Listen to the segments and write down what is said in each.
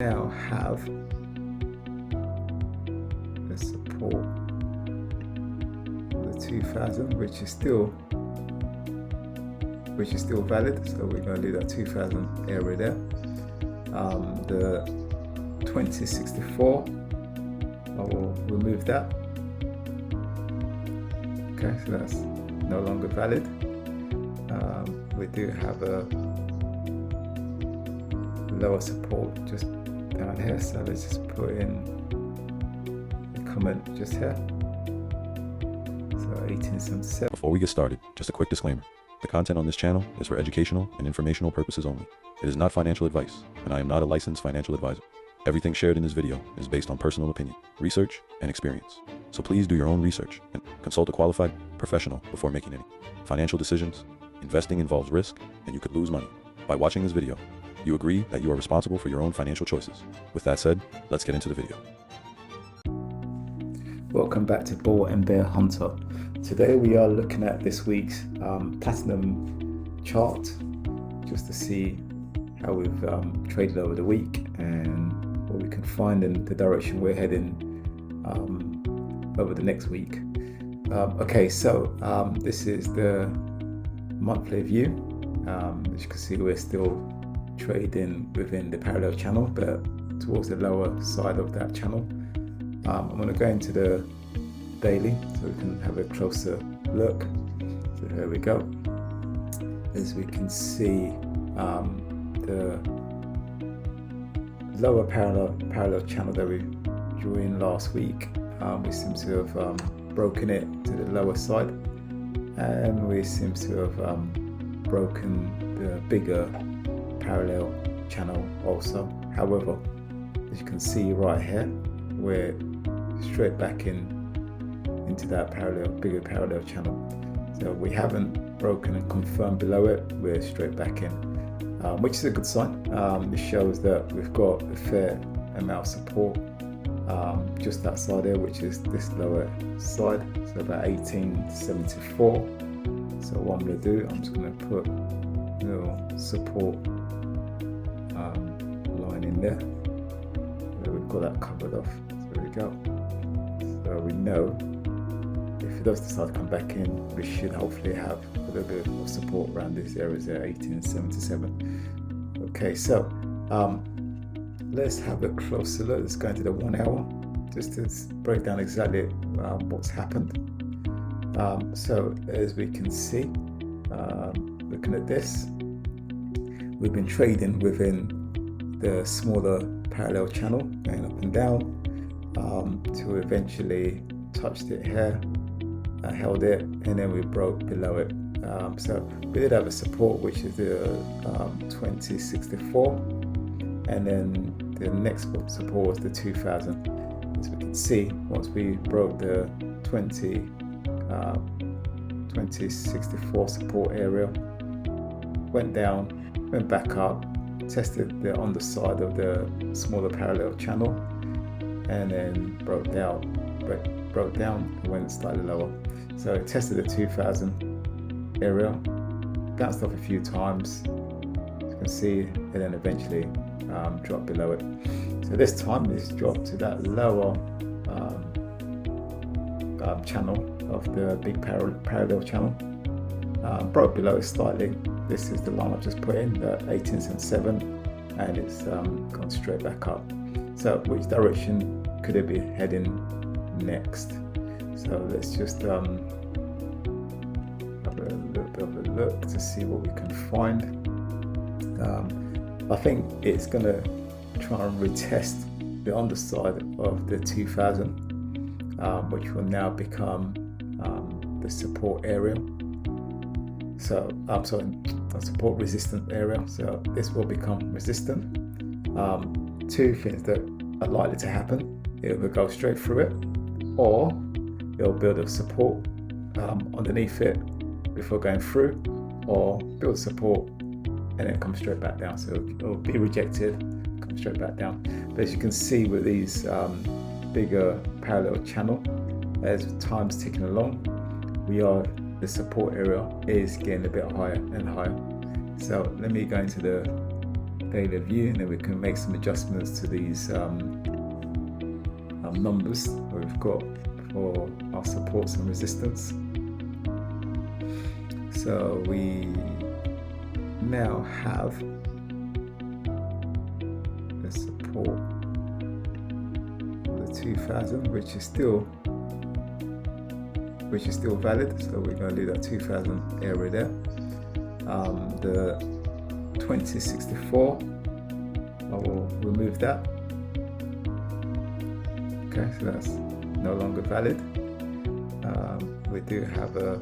now have the support of the 2000, which is still valid, so we're going to leave that 2000 area there. The 2064, I will remove that. Okay, so that's no longer valid. We do have a lower support just down here, so let's just put in a comment just here. So 1877. Before we get started, just a quick disclaimer. The content on this channel is for educational and informational purposes only. It is not financial advice, and I am not a licensed financial advisor. Everything shared in this video is based on personal opinion, research, and experience. So please do your own research and consult a qualified professional before making any financial decisions. Investing involves risk, and you could lose money. By watching this video, you agree that you are responsible for your own financial choices. With that said, let's get into the video. Welcome back to Bull and Bear Hunter. Today we are looking at this week's platinum chart, just to see how we've traded over the week and what we can find in the direction we're heading over the next week. Okay, so this is the monthly view. As you can see, we're still trading within the parallel channel, but towards the lower side of that channel. I'm going to go into the daily so we can have a closer look. So here we go. As we can see, the lower parallel channel that we drew in last week, we seem to have broken it to the lower side, and we seem to have broken the bigger parallel channel also. However, as you can see right here, we're straight back into that bigger parallel channel. So we haven't broken and confirmed below it, we're straight back in, which is a good sign. It shows that we've got a fair amount of support just outside there, which is this lower side, so about 1874. So what I'm going to do, I'm just going to put a little support line in there. So we've got that covered off. So there we go. So we know if it does decide to come back in, we should hopefully have a little bit of support around these areas there, 1877. Okay, so let's have a closer look. Let's go into the 1 hour just to break down exactly what's happened. So as we can see, looking at this, we've been trading within the smaller parallel channel, going up and down to eventually touched it here, held it, and then we broke below it. So we did have a support, which is the 2064, and then the next support was the 2000. As we can see, once we broke the 2064 support area, went down, went back up, tested the underside of the smaller parallel channel, and then broke down and went slightly lower. So it tested the 2000 area, bounced off a few times, as you can see, and then eventually dropped below it. So this time it's dropped to that lower channel of the big parallel channel, broke below it slightly. This is the line I've just put in, the 1877, and it's gone straight back up. So which direction could it be heading next? So let's just have a little bit of a look to see what we can find. I think it's going to try and retest the underside of the 2000, which will now become the support area. So I'm sorry, a support resistant area. So this will become resistant. Two things that are likely to happen: it will go straight through it, or it'll build a support underneath it before going through, or build support and then come straight back down. So it'll be rejected, come straight back down. But as you can see with these bigger parallel channel, as time's ticking along, the support area is getting a bit higher and higher. So let me go into the daily view, and then we can make some adjustments to these numbers that we've got for our supports and resistance. So we now have the support for the 2000, which is still valid. So we're going to leave that 2000 area there. The 2064, I will remove that. Okay, so that's no longer valid. We do have a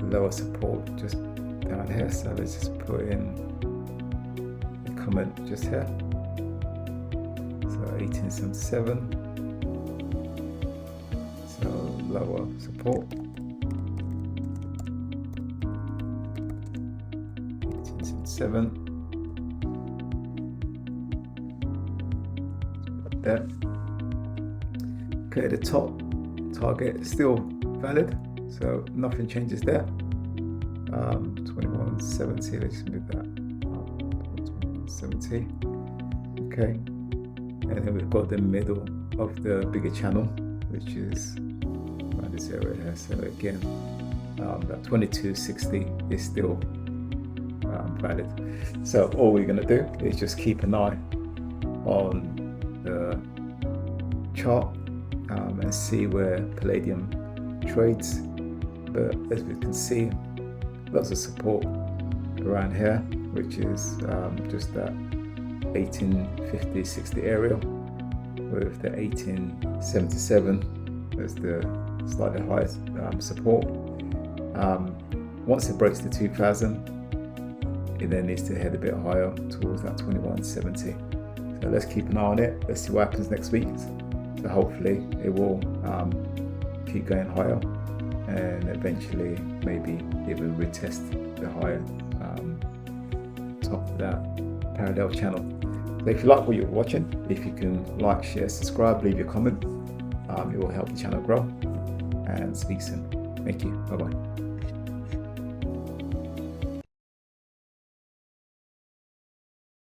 lower support just down here, so let's just put in a comment just here. So 1877, so lower support. 1877. There. Okay, the top target is still valid, so nothing changes there. 2170, let's move that. 2170. Okay, and then we've got the middle of the bigger channel, which is around this area here. So again, that 2260 is still valid. So all we're going to do is just keep an eye on the chart and see where palladium trades. But as we can see, lots of support around here, which is just that 1850-60 area, with the 1877 as the slightly higher support. Once it breaks the 2000, it then needs to head a bit higher towards that 2170. So let's keep an eye on it. Let's see what happens next week. So hopefully it will keep going higher, and eventually maybe even retest the higher top of that parallel channel. So if you like what you're watching, if you can like, share, subscribe, leave your comment, it will help the channel grow. And speak soon. Thank you. Bye bye.